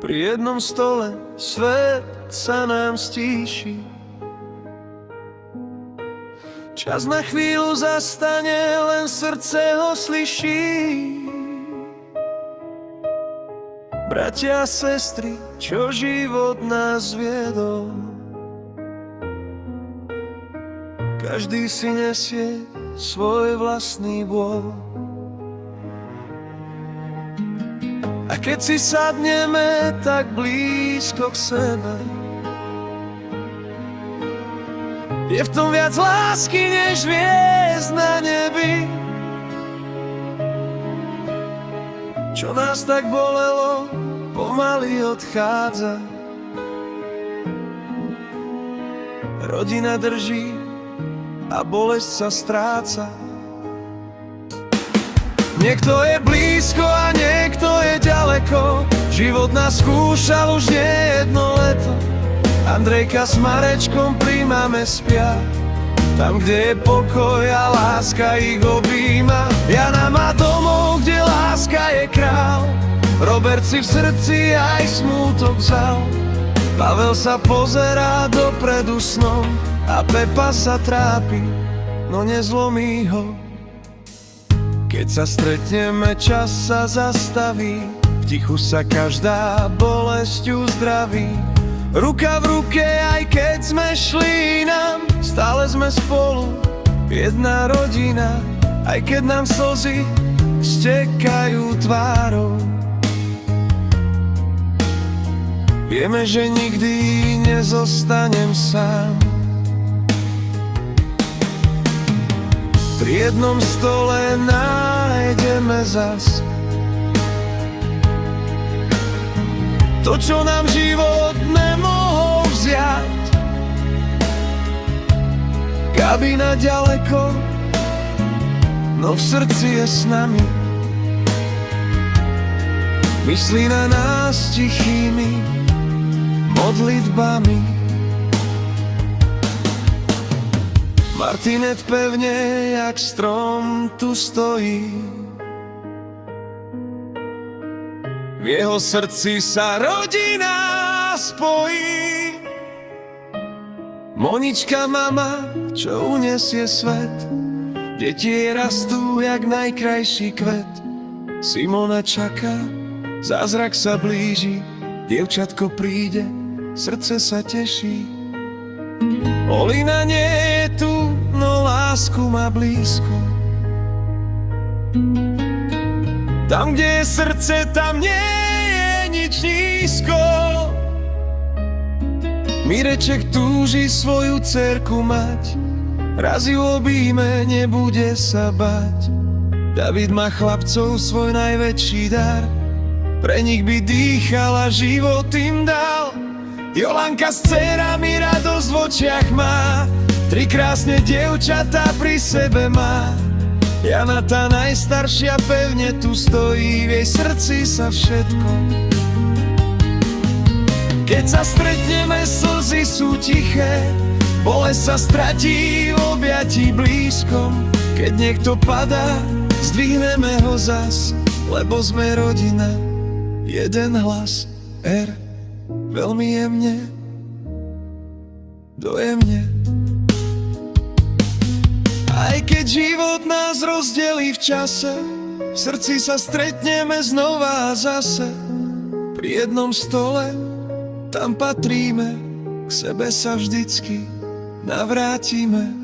Pri jednom stole svet sa nám stíši. Čas na chvíľu zastane, len srdce ho slyší. Bratia a sestry, čo život nás viedol, každý si nesie svoj vlastný bôl. A keď si sadneme tak blízko k sebe, je v tom viac lásky než hviezd na nebi. Čo nás tak bolelo, pomaly odchádza. Rodina drží a bolesť sa stráca. Niekto je blízko a niekto je ďaleko. Život nás skúšal už nie jedno leto. Andrejka s Marečkom pri mame spia, tam, kde je pokoj a láska ich objíma. Jana má domov, kde láska je král. Robert si v srdci aj smútok vzal. Pavel sa pozerá dopredu snom a Pepa sa trápi, no nezlomí ho. Keď sa stretneme, čas sa zastaví, v tichu sa každá bolesť uzdraví. Ruka v ruke, aj keď sme šli inám, stále sme spolu, jedna rodina. Aj keď nám slzy stekajú tvárou, vieme, že nikdy nezostanem sám. Pri jednom stole nájdeme zas to, čo nám život nemohol vziať. Kabína ďaleko, no v srdci je s nami. Myslí na nás tichými modlitbami. Martinet pevne jak strom tu stojí, v jeho srdci sa rodina spojí. Monička mama, čo unesie svet, deti rastú jak najkrajší kvet. Simona čaká, zázrak sa blíži, dievčatko príde, srdce sa teší. Olina nie je tu, no lásku má blízko. Tam, kde je srdce, tam nie je nič nízko. Mireček túži svoju dcerku mať, raz ju objíme, nebude sa báť. David má chlapcov svoj najväčší dar, pre nich by dýchala, život im dal. Jolanka s dcerami radosť v očiach má, tri krásne dievčatá pri sebe má. Jana tá najstaršia pevne tu stojí, v jej srdci sa všetko. Keď sa stretneme, slzy sú tiché, bolesť sa stratí v objatí blízkom. Keď niekto padá, zdvihneme ho zas, lebo sme rodina, jeden hlas, R. Veľmi jemne, dojemne. Aj keď život nás rozdelí v čase, v srdci sa stretneme znova a zase. Pri jednom stole, tam patríme, k sebe sa vždycky navrátime.